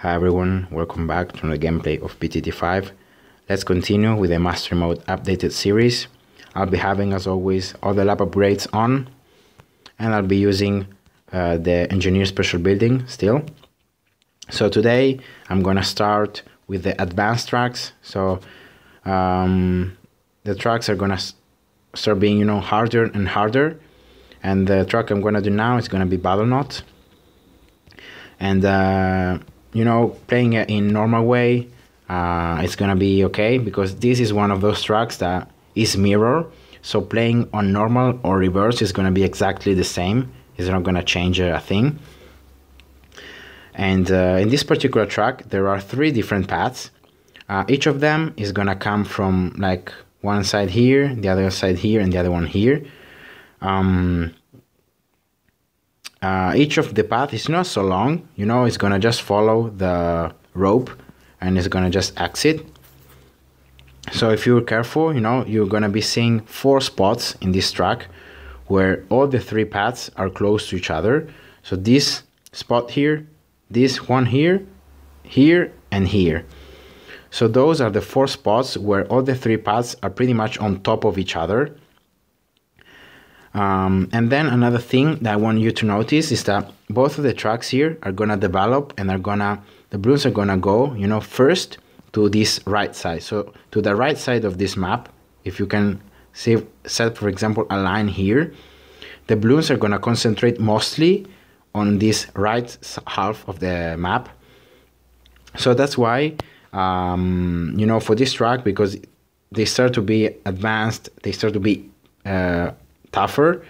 Hi everyone, welcome back to the gameplay of BTD5. Let's continue with the Master Mode updated series. I'll be having, as always, all the lab upgrades on, and I'll be using the Engineer Special Building still. So today I'm gonna start with the advanced tracks. So the tracks are gonna start being, harder and harder. And the track I'm gonna do now is gonna be Battle Knot. And playing it in normal way, it's gonna be okay, because this is one of those tracks that is mirror. So playing on normal or reverse is gonna be exactly the same. It's not gonna change a thing. And in this particular track, there are 3 different paths. Each of them is gonna come from like one side here, the other side here, and the other one here. Each of the path is not so long, it's gonna just follow the rope and it's gonna just exit. So if you're careful, you're gonna be seeing 4 spots in this track where all the 3 paths are close to each other. So this spot here, this one here, here, and here. So those are the 4 spots where all the 3 paths are pretty much on top of each other. And then another thing that I want you to notice is that both of the tracks here are gonna develop, and the balloons are gonna go, first to this right side. So to the right side of this map, if you can set, for example, a line here, the balloons are gonna concentrate mostly on this right half of the map. So that's why, for this track, because they start to be advanced, they start to be tougher,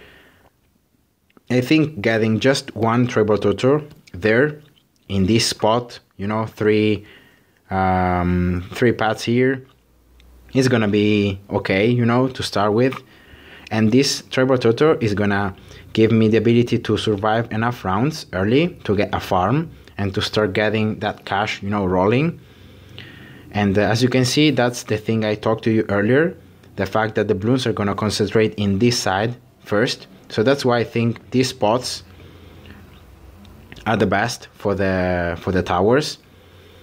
I think getting just one treble turtle there in this spot, 3 paths here, is gonna be okay, to start with. And this treble turtle is gonna give me the ability to survive enough rounds early to get a farm and to start getting that cash, rolling. And as you can see, that's the thing I talked to you earlier, the fact that the balloons are gonna concentrate in this side first. So that's why I think these spots are the best for the towers.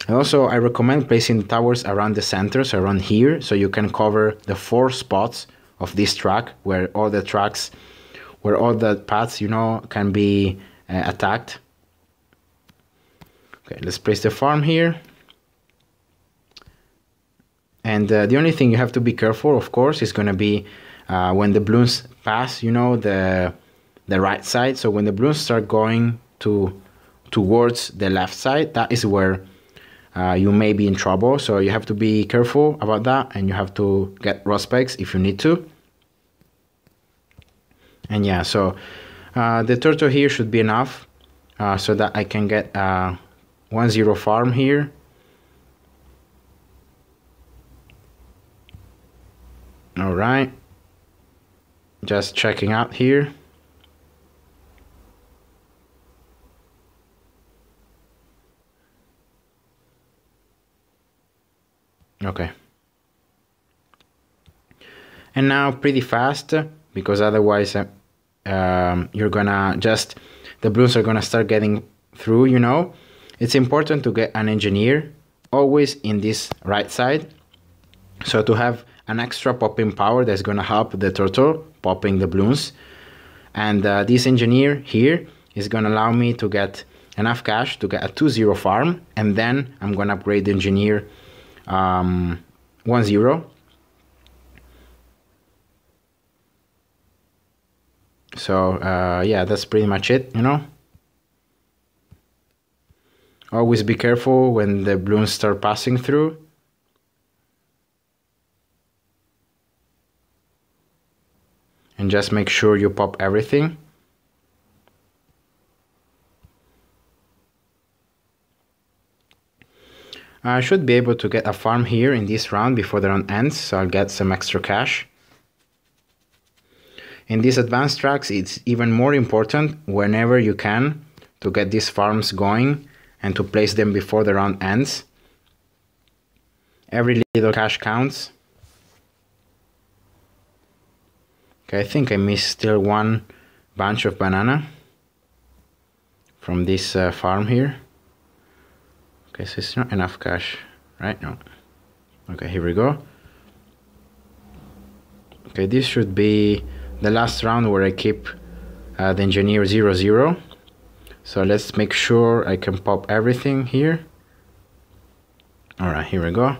And also I recommend placing the towers around the center, so around here, so you can cover the 4 spots of this track where all the paths, can be attacked. Okay, let's place the farm here. And the only thing you have to be careful, of course, is going to be when the balloons pass, the right side. So when the balloons start going towards the left side, that is where you may be in trouble. So you have to be careful about that, and you have to get raw specs if you need to. And yeah, so the turtle here should be enough so that I can get 1-0 farm here. All right, just checking out here. Okay. And now pretty fast, because otherwise you're gonna the balloons are gonna start getting through, It's important to get an engineer always in this right side, so to have an extra popping power that's going to help the turtle popping the balloons. And this engineer here is going to allow me to get enough cash to get a 2-0 farm, and then I'm going to upgrade the engineer 1-0. So yeah, that's pretty much it, Always be careful when the balloons start passing through. And just make sure you pop everything. I should be able to get a farm here in this round before the round ends, so I'll get some extra cash. In these advanced tracks, it's even more important whenever you can to get these farms going and to place them before the round ends. Every little cash counts. Okay, I think I missed still one bunch of banana from this farm here. Okay, so it's not enough cash, right? No. Okay, here we go. Okay, this should be the last round where I keep the engineer 0-0. So let's make sure I can pop everything here. All right, here we go.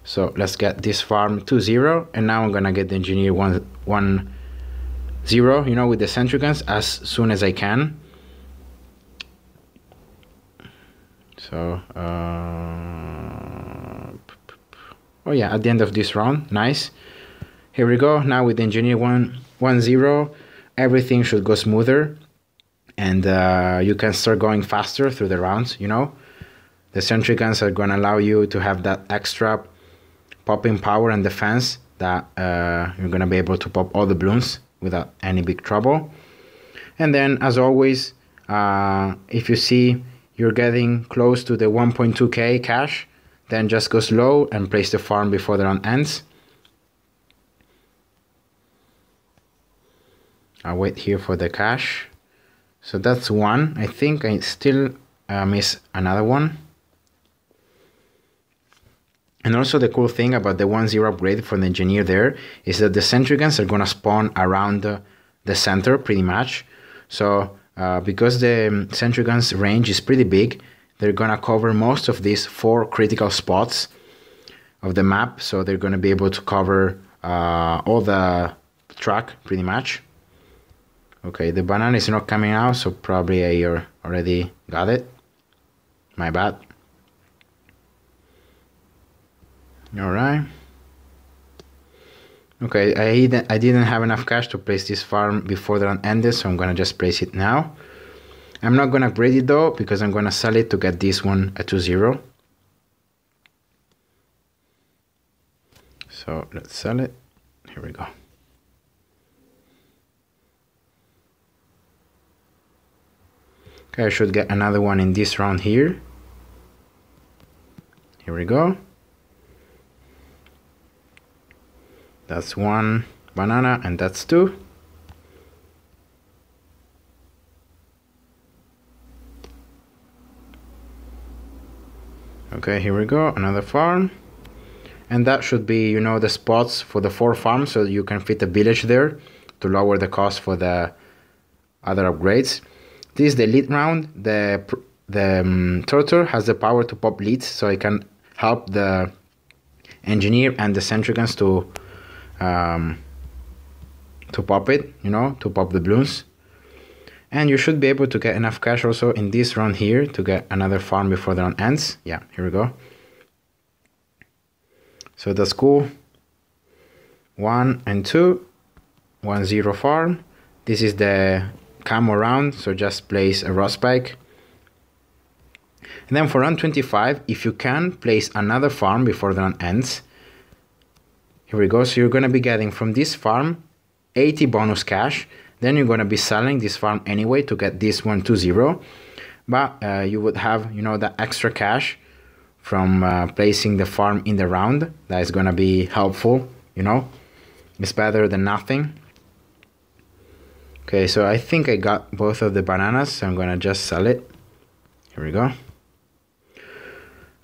So let's get this farm 2-0, and now I'm gonna get the engineer 1-0, you know, with the sentry guns as soon as I can. So, oh yeah, at the end of this round, nice. Here we go. Now with the engineer 1-0, everything should go smoother, and you can start going faster through the rounds. You know, the sentry guns are gonna allow you to have that extra popping power and defense that you're gonna be able to pop all the balloons without any big trouble. And then, as always, if you see you're getting close to the 1.2k cash, then just go slow and place the farm before the round ends. I'll wait here for the cash. So that's one. I think I still miss another one. And also the cool thing about the 1-0 upgrade for the engineer there is that the sentry guns are gonna spawn around the center pretty much. So because the sentry guns range is pretty big, they're gonna cover most of these 4 critical spots of the map. So they're gonna be able to cover all the track pretty much. Okay, the banana is not coming out, so probably I already got it. My bad. Alright. Okay, I didn't have enough cash to place this farm before the round ended, so I'm gonna just place it now. I'm not gonna upgrade it though, because I'm gonna sell it to get this one at 2-0. So let's sell it. Here we go. Okay, I should get another one in this round here. Here we go. That's 1 banana, and that's 2. Okay, here we go, another farm. And that should be, you know, the spots for the 4 farms, so you can fit a village there to lower the cost for the other upgrades. This is the lead round. The turtle has the power to pop leads, so it can help the engineer and the sentry guns to pop it, you know, to pop the balloons. And you should be able to get enough cash also in this round here to get another farm before the round ends. Yeah, here we go. So that's cool. 1 and 2, 1-0 farm. This is the camo round, so just place a rod spike. And then for round 25, if you can, place another farm before the round ends. Here we go. So you're going to be getting from this farm 80 bonus cash. Then you're going to be selling this farm anyway to get this one 2-0. But you would have, you know, the extra cash from placing the farm in the round. That is going to be helpful, you know. It's better than nothing. Okay, so I think I got both of the bananas, so I'm going to just sell it. Here we go.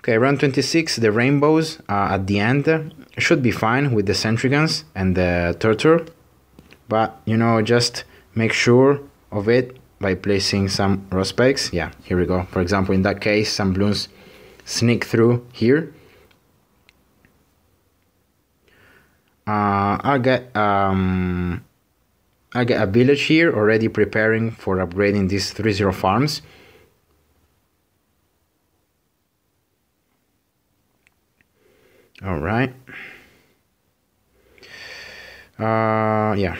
Okay, round 26, the rainbows at the end should be fine with the sentry guns and the turtle. But, you know, just make sure of it by placing some rod spikes. Yeah, here we go. For example, in that case, some balloons sneak through here. I'll get a village here already preparing for upgrading these 3-0 farms. All right. Yeah.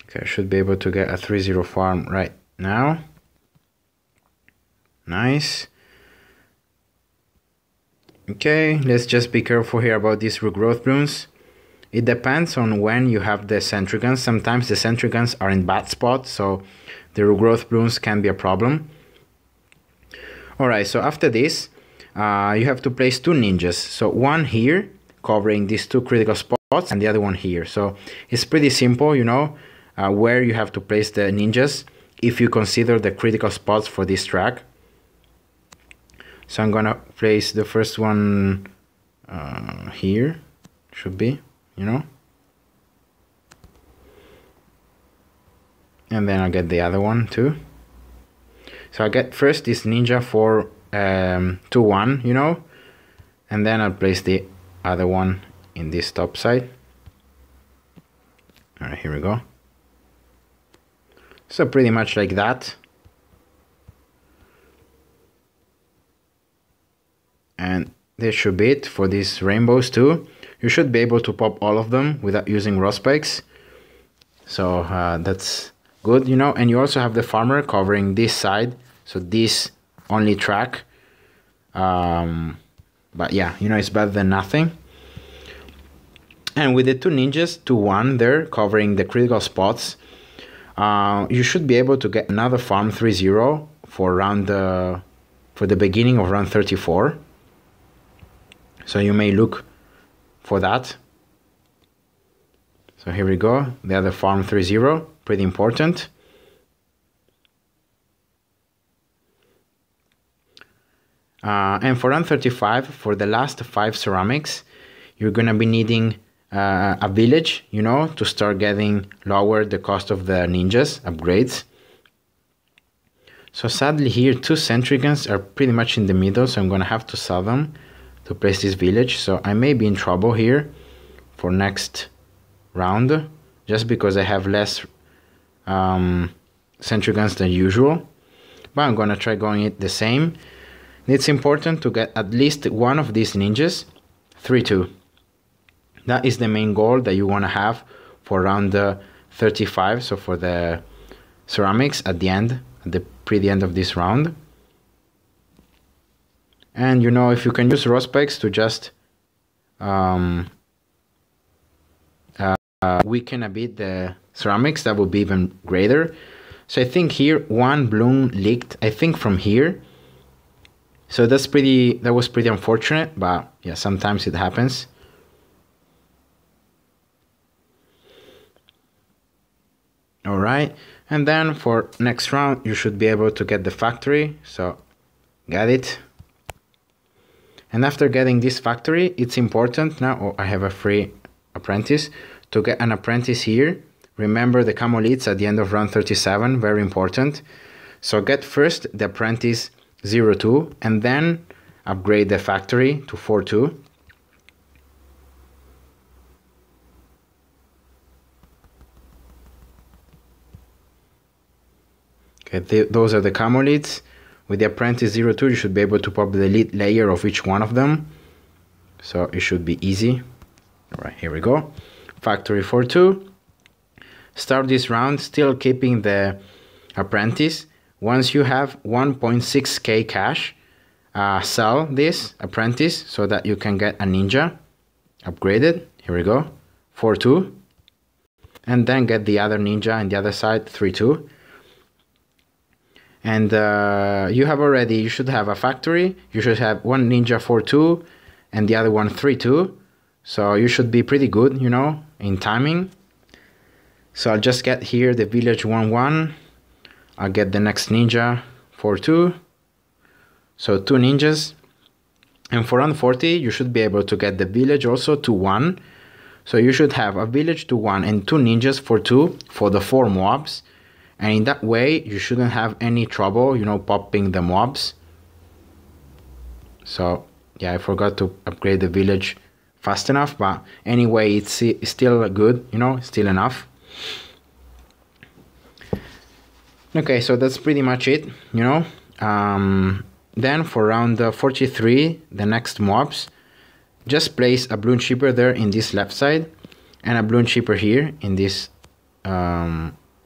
Okay, I should be able to get a 3-0 farm right now. Nice. Okay, let's just be careful here about these regrowth balloons. It depends on when you have the sentry guns. Sometimes the sentry guns are in bad spots, so the regrowth balloons can be a problem. Alright, so after this, you have to place 2 ninjas. So one here, covering these 2 critical spots. spots and the other one here. So it's pretty simple, you know, where you have to place the ninjas if you consider the critical spots for this track. So I'm gonna place the first one here, should be, you know, and then I'll get the other one too. So I get first this ninja for 2-1, you know, and then I'll place the other one in this top side. All right, here we go. So pretty much like that. And this should be it for these rainbows too. You should be able to pop all of them without using raw spikes. So that's good, you know. And you also have the farmer covering this side, so this only track. But yeah, you know, it's better than nothing. And with the two ninjas, 2-1 there, covering the critical spots, you should be able to get another farm 3-0 for the beginning of round 34. So you may look for that. So here we go, the other farm 3-0, pretty important. And for round 35, for the last 5 ceramics, you're gonna be needing a village, you know, to start getting lower the cost of the ninjas upgrades. So sadly here 2 sentry guns are pretty much in the middle, so I'm gonna have to sell them to place this village. So I may be in trouble here for next round, just because I have less sentry guns than usual, but I'm gonna try going it the same. It's important to get at least one of these ninjas 3-2. That is the main goal that you want to have for round 35, so for the ceramics at the end, at the end of this round. And you know, if you can use raw spikes to just weaken a bit the ceramics, that would be even greater. So I think here one bloom leaked, I think from here. So that was pretty unfortunate, but yeah, sometimes it happens. All right, and then for next round, you should be able to get the factory. So get it. And after getting this factory, it's important now, oh, I have a free apprentice, to get an apprentice here. Remember the camo leads at the end of round 37, very important. So get first the apprentice 0-2 and then upgrade the factory to 4-2. Okay, those are the camo leads. With the apprentice 0-2, you should be able to pop the lead layer of each one of them. So it should be easy. All right, here we go. Factory 4-2. Start this round still keeping the apprentice. Once you have 1.6k cash, sell this apprentice so that you can get a ninja upgraded. Here we go, 4-2. And then get the other ninja on the other side, 3-2. And you should have a factory. You should have one ninja 4-2 and the other one 3-2. So you should be pretty good, you know, in timing. So I'll just get here the village 1-1. I'll get the next ninja 4-2. So 2 ninjas. And for round 40, you should be able to get the village also 2-1. So you should have a village 2-1 and 2 ninjas 4-2 for the 4 mobs. And in that way, you shouldn't have any trouble, you know, popping the mobs. So yeah, I forgot to upgrade the village fast enough, but anyway, it's still good, you know, still enough. Okay, so that's pretty much it, you know. Then for round 43, the next mobs, just place a balloon shipper there in this left side and a balloon shipper here in this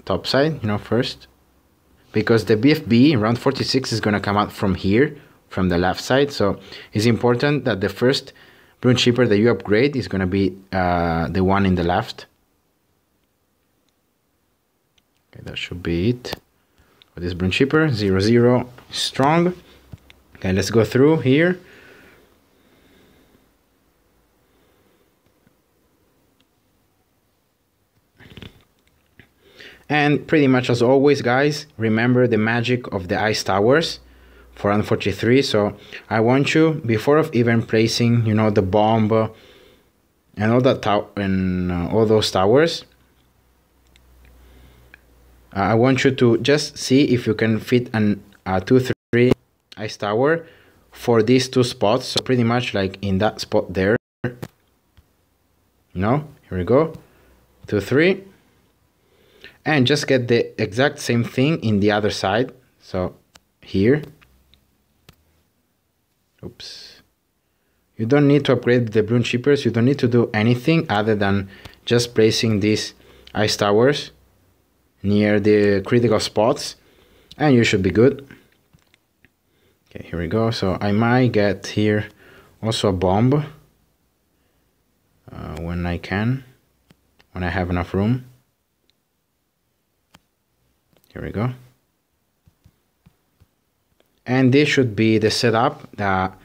top side, you know, first, because the BFB in round 46 is going to come out from here, from the left side. So it's important that the first balloon shipper that you upgrade is going to be the one in the left. Okay, that should be it for this balloon shipper. 0-0 strong. Okay, let's go through here. And pretty much as always, guys, remember the magic of the ice towers for round 43. So I want you, before of even placing, you know, the bomb and all that all those towers, I want you to just see if you can fit a 2-3 ice tower for these two spots. So pretty much like in that spot there. No, here we go. 2-3. And just get the exact same thing in the other side. So here. Oops. You don't need to upgrade the bloon chippers. You don't need to do anything other than just placing these ice towers near the critical spots, and you should be good. Okay, here we go. So I might get here also a bomb when I have enough room. Here we go. And this should be the setup that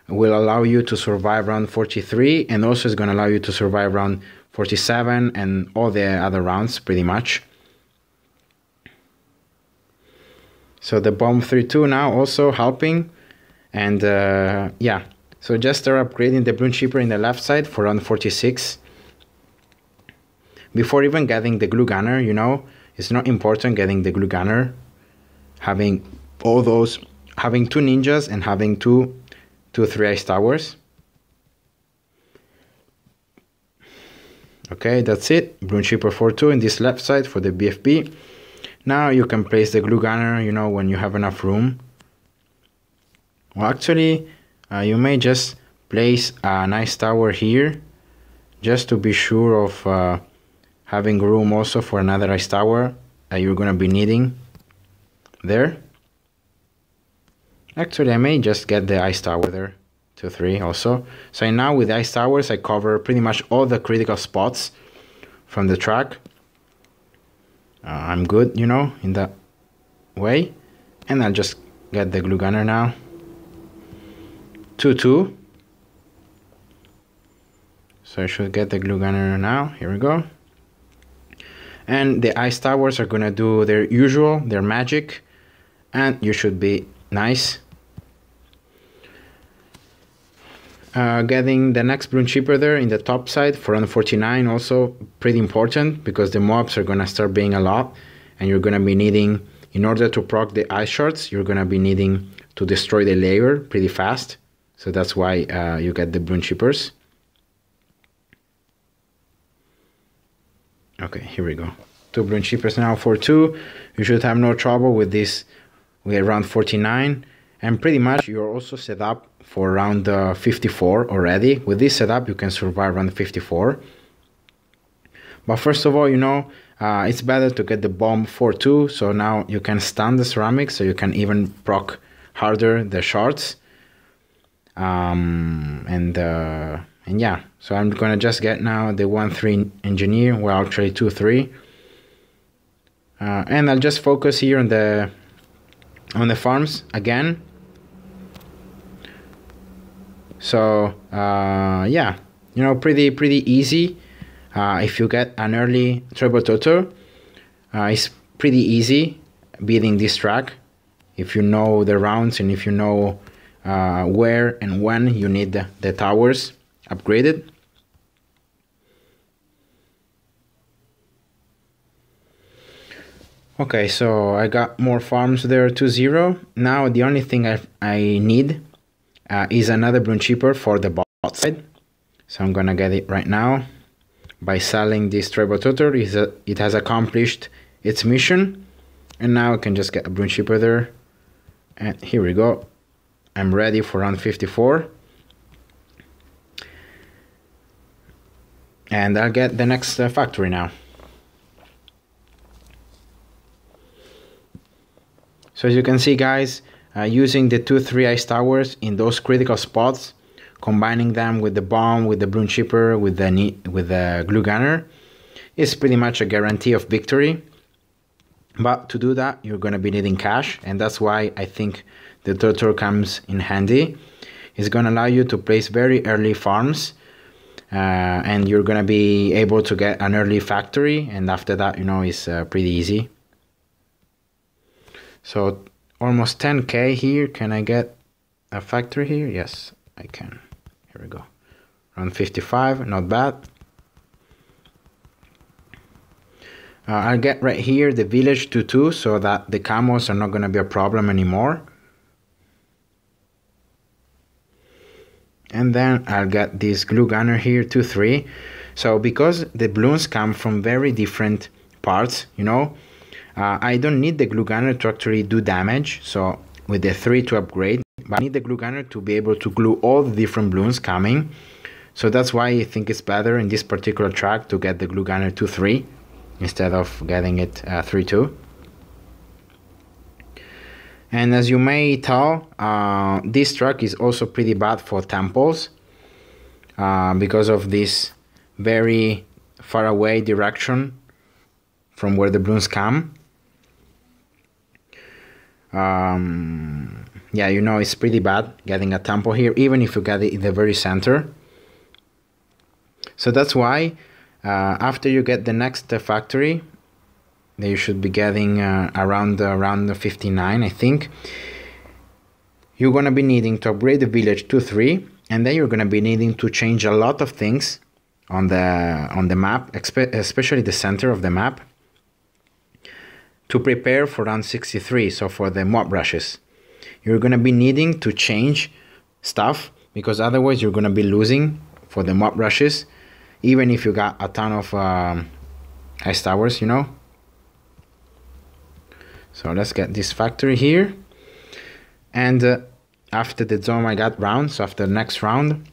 will allow you to survive round 43, and also is going to allow you to survive round 47 and all the other rounds pretty much. So the bomb 3-2 now also helping. And yeah, so just start upgrading the bloon chipper in the left side for round 46. Before even getting the glue gunner, you know, it's not important getting the glue gunner. Having all those, having 2 ninjas and having 2-3 ice towers. Okay, that's it. Bloon chipper 4-2 in this left side for the BFB. Now you can place the glue gunner, you know, when you have enough room. Well, actually, you may just place a nice tower here, just to be sure of having room also for another ice tower that you're gonna be needing there. Actually, I may just get the ice tower there, 2-3 also. So now with the ice towers, I cover pretty much all the critical spots from the track. I'm good, you know, in that way. And I'll just get the glue gunner now. 2-2. So I should get the glue gunner now. Here we go. And the ice towers are gonna do their usual, their magic. And you should be nice. Getting the next bloon chipper there in the top side for round 49 also pretty important, because the mobs are gonna start being a lot, and you're gonna be needing, in order to proc the ice shards, you're gonna be needing to destroy the layer pretty fast. So that's why you get the bloon chippers. Okay, here we go. 2 bloon chippers now for 2. You should have no trouble with this. We're around 49, and pretty much you're also set up for round 54 already. With this setup, you can survive round 54. But first of all, you know, it's better to get the bomb 4-2, so now you can stun the ceramics, so you can even proc harder the shards. And yeah, so I'm gonna just get now the 1-3 engineer, well actually 2-3. And I'll just focus here on the farms again. So yeah, you know, pretty easy. If you get an early treble toto, it's pretty easy beating this track if you know the rounds and if you know where and when you need the towers upgraded. Okay, so I got more farms there, 2-0. Now the only thing I need is another bloon chipper for the bot side. So I'm gonna get it right now by selling this treble tutor. It has accomplished its mission, and now I can just get a bloon chipper there. And here we go. I'm ready for round 54. And I'll get the next factory now. So as you can see, guys, using the 2-3 ice towers in those critical spots, combining them with the bomb, with the bloon chipper, with the glue gunner, is pretty much a guarantee of victory. But to do that, you're going to be needing cash, and that's why I think the tutor comes in handy. It's going to allow you to place very early farms and you're gonna be able to get an early factory, and after that, you know, it's pretty easy. So almost 10k here. Can I get a factory here? Yes, I can. Here we go. Around 55, not bad. I'll get right here the village to 2 so that the camels are not going to be a problem anymore. And then I'll get this glue gunner here to 3. So because the balloons come from very different parts, you know, I don't need the glue gunner to actually do damage. So with the 3 to upgrade, but I need the glue gunner to be able to glue all the different balloons coming. So that's why I think it's better in this particular track to get the glue gunner to 3 instead of getting it 3-2. And as you may tell, this track is also pretty bad for temples because of this very far away direction from where the balloons come. Yeah, you know, it's pretty bad getting a temple here, even if you get it in the very center. So that's why after you get the next factory, that you should be getting around 59, I think, you're gonna be needing to upgrade the village to 3, and then you're gonna be needing to change a lot of things on the map, especially the center of the map, to prepare for round 63. So for the mob rushes, you're gonna be needing to change stuff because otherwise you're gonna be losing for the mob rushes, even if you got a ton of ice towers, you know. So let's get this factory here, and after the zone I got round, so after the next round,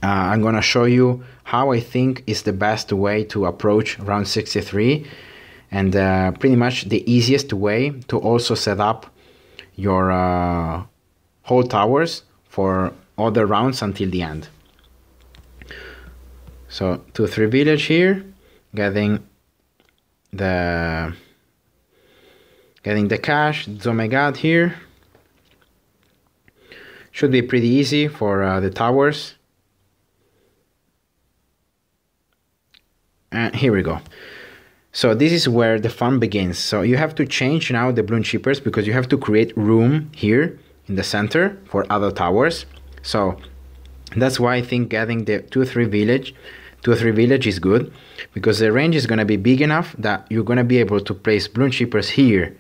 I'm gonna show you how I think is the best way to approach round 63, and pretty much the easiest way to also set up your whole towers for other rounds until the end. So 2-3 village here, getting the cash. Oh my god, here should be pretty easy for the towers. And here we go. So this is where the fun begins. So you have to change now the balloon chippers because you have to create room here in the center for other towers. So that's why I think getting the 2-3 village is good, because the range is going to be big enough that you're going to be able to place balloon chippers here,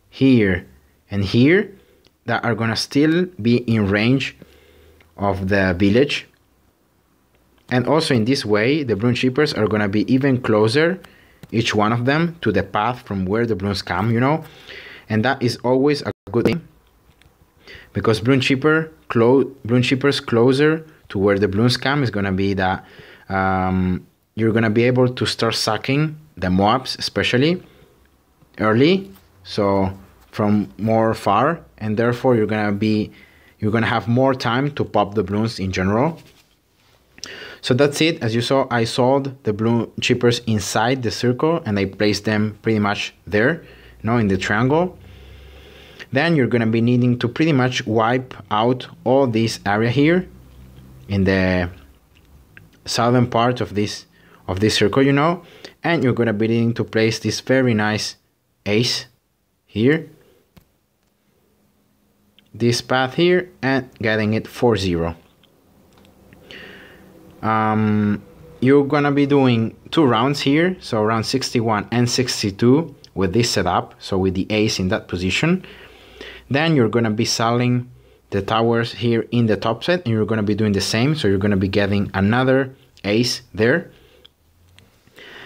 here, and here that are going to still be in range of the village. And also in this way, the balloon chippers are going to be even closer, each one of them, to the path from where the balloons come, you know. And that is always a good thing, because balloon chippers closer to where the balloons come is going to be that you're going to be able to start sucking the mobs, especially early, so from more far, and therefore you're going to have more time to pop the balloons in general. So that's it. As you saw, I sold the balloon chippers inside the circle and I placed them pretty much there, you know, in the triangle. Then you're going to be needing to pretty much wipe out all this area here in the southern part of this circle, you know, and you're going to be needing to place this very nice ace here, this path here, and getting it 4-0. You're gonna be doing 2 rounds here, so round 61 and 62 with this setup, so with the ace in that position. Then you're gonna be selling the towers here in the top set, and you're gonna be doing the same, so you're gonna be getting another ace there.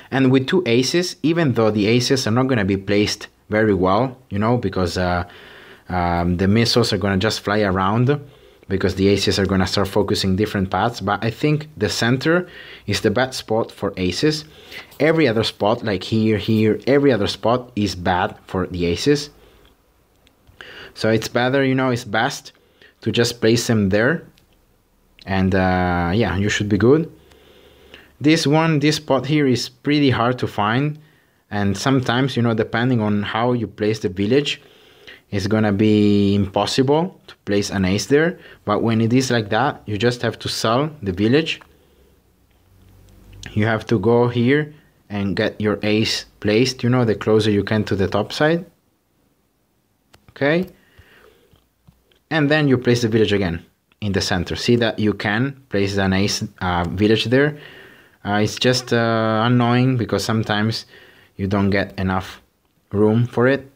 And with 2 aces, even though the aces are not gonna be placed very well, you know, because the missiles are gonna just fly around, because the aces are going to start focusing different paths. But I think the center is the best spot for aces. Every other spot, like here, every other spot is bad for the aces. So it's better, you know, it's best to just place them there. And yeah, you should be good. This spot here is pretty hard to find. And sometimes, you know, depending on how you place the village, it's gonna be impossible to place an ace there. But when it is like that, you just have to sell the village you have to go here and get your ace placed, you know, the closer you can to the top side. Okay, and then you place the village again in the center. See that you can place an ace village there. It's just annoying because sometimes you don't get enough room for it.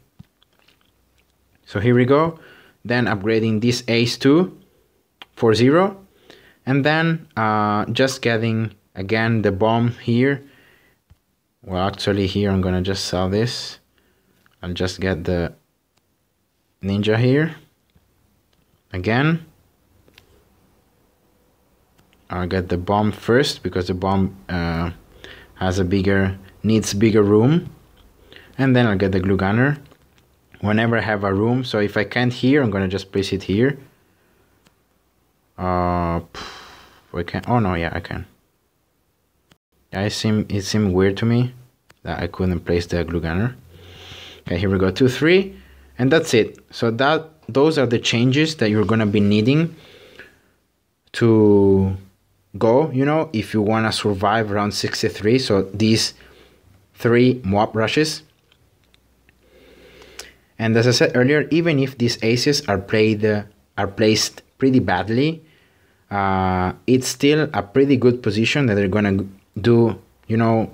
So here we go. Then upgrading this ace to 4-0, and then just getting again the bomb here. Well, actually here I'm gonna just sell this. I'll just get the ninja here again. I'll get the bomb first because the bomb needs bigger room, and then I'll get the glue gunner whenever I have a room. So if I can't here, I'm gonna just place it here. I can. Oh no, yeah, I can. Yeah, it seemed weird to me that I couldn't place the glue gunner. Okay, here we go, 2-3, and that's it. So those are the changes that you're gonna be needing to go, you know, if you wanna survive around 63. So these 3 mob rushes. And as I said earlier, even if these aces are placed pretty badly, it's still a pretty good position that they're gonna do, you know,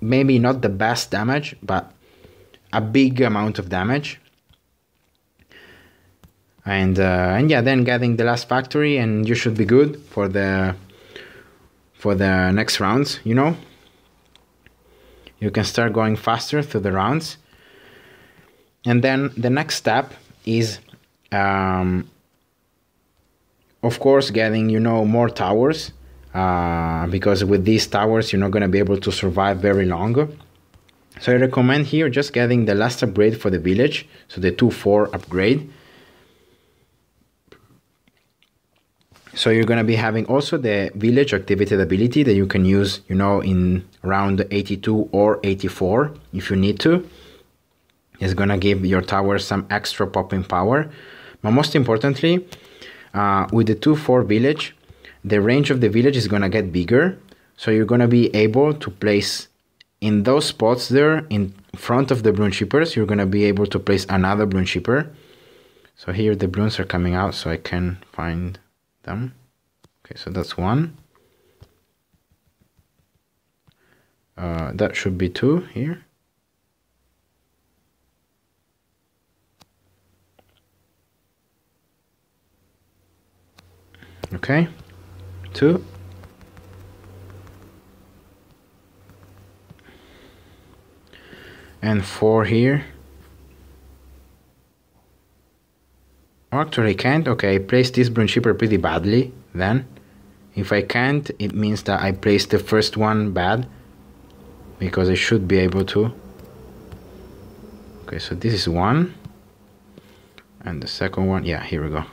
maybe not the best damage, but a big amount of damage. And yeah, then getting the last factory, and you should be good for the next rounds. You know, you can start going faster through the rounds. And then the next step is, of course, getting, you know, more towers, because with these towers, you're not going to be able to survive very long. So I recommend here just getting the last upgrade for the village, so the 2-4 upgrade. So you're going to be having also the village activated ability that you can use, you know, in round 82 or 84 if you need to. It's gonna give your tower some extra popping power. But most importantly, with the 2-4 village, the range of the village is gonna get bigger. So you're gonna be able to place in those spots there in front of the bloon shippers, you're gonna be able to place another bloon shipper. So here the bloons are coming out, so I can find them. Okay, so that's one. That should be 2 here. Okay, 2. And 4 here. Actually, I can't. Okay, I placed this bloon shipper pretty badly then. If I can't, it means that I placed the first one bad, because I should be able to. Okay, so this is 1. And the second one, yeah, here we go.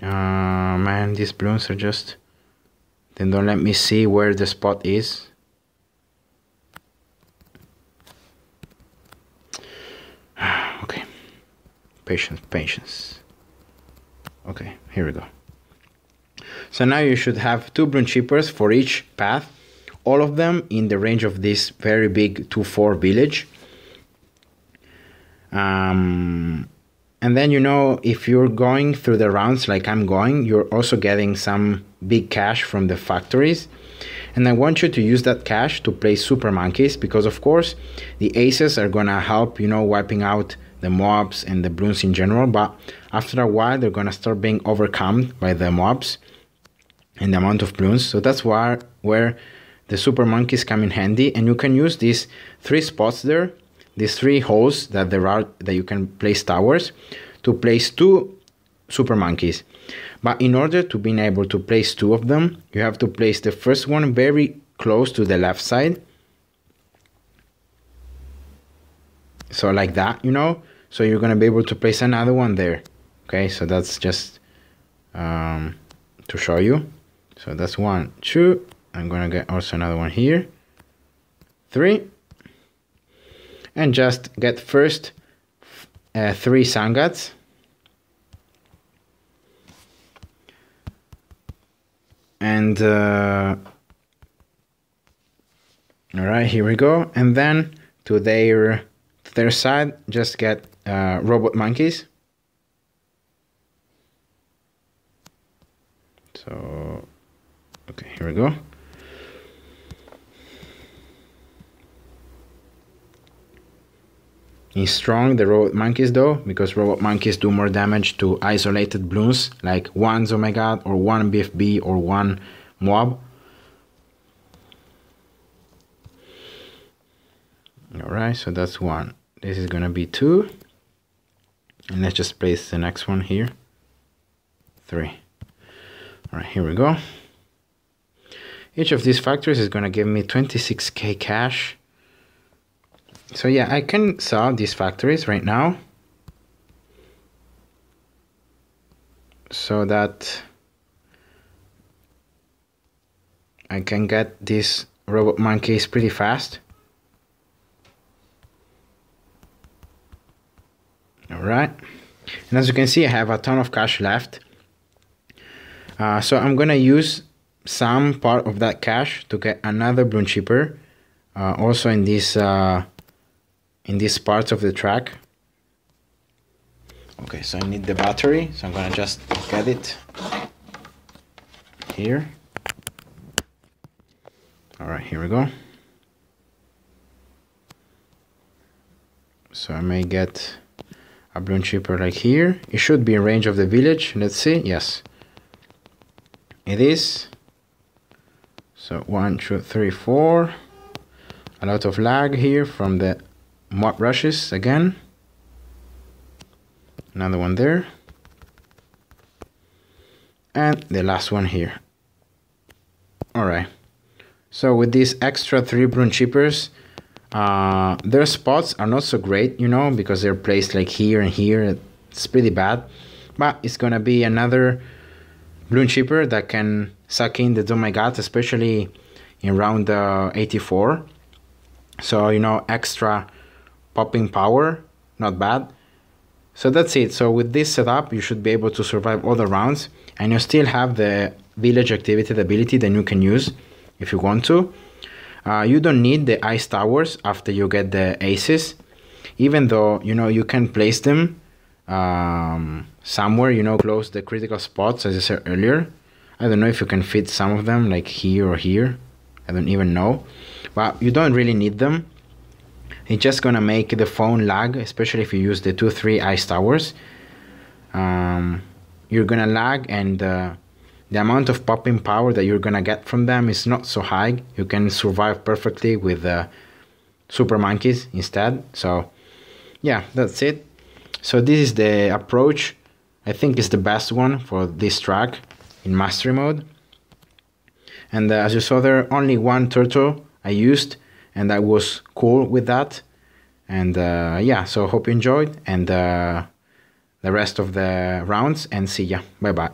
Man, these bloons are just, they don't let me see where the spot is. Okay, patience. Okay, here we go. So now you should have 2 bloon shippers for each path, all of them in the range of this very big 2-4 village. And then, you know, if you're going through the rounds like I'm going, you're also getting some big cash from the factories. And I want you to use that cash to play super monkeys, because of course the aces are gonna help, you know, wiping out the mobs and the bloons in general. But after a while, they're gonna start being overcome by the mobs and the amount of bloons. So that's where the super monkeys come in handy. And you can use these 3 spots there, these 3 holes that there are, that you can place towers, to place 2 super monkeys. But in order to be able to place 2 of them, you have to place the first one very close to the left side. So like that, you know, so you're gonna be able to place another one there. Okay, so that's just to show you. So that's 1, 2. I'm gonna get also another one here, 3. And just get first 3 Sangats. And all right, here we go. And then to their side, just get robot monkeys. So, okay, here we go. He's strong, the robot monkeys though, because robot monkeys do more damage to isolated bloons, like one Zomegat or one BFB or one Moab. Alright, so that's one. This is gonna be 2. And let's just place the next one here. 3. Alright, here we go. Each of these factories is gonna give me 26k cash. So yeah, I can sell these factories right now, so that I can get these robot monkeys pretty fast. Alright, and as you can see, I have a ton of cash left. So I'm gonna use some part of that cash to get another bloon chipper, also in these parts of the track. Okay, so I need the battery, so I'm gonna just get it here. Alright, here we go. So I may get a bloon chipper like here. It should be in range of the village. Let's see. Yes, it is. So 1, 2, 3, 4. A lot of lag here from the mob rushes again. Another one there. And the last one here. Alright. So with these extra 3 bloon chippers, their spots are not so great, you know, because they're placed like here and here. It's pretty bad. But it's gonna be another bloon chipper that can suck in the Zomegat, especially in round 84. So, you know, extra popping power, not bad. So that's it. So with this setup, you should be able to survive all the rounds, and you still have the village activated ability that you can use if you want to. You don't need the ice towers after you get the aces, even though, you know, you can place them somewhere, you know, close the critical spots, as I said earlier. I don't know if you can fit some of them like here or here. I don't even know, but you don't really need them. It's just gonna make the phone lag, especially if you use the 2-3 ice towers. You're gonna lag, and the amount of popping power that you're gonna get from them is not so high. You can survive perfectly with super monkeys instead. So yeah, that's it. So this is the approach. I think it's the best one for this track in mastery mode. And as you saw there, only one turtle I used, and I was cool with that. And yeah, so hope you enjoyed, and the rest of the rounds, and see ya. Bye bye.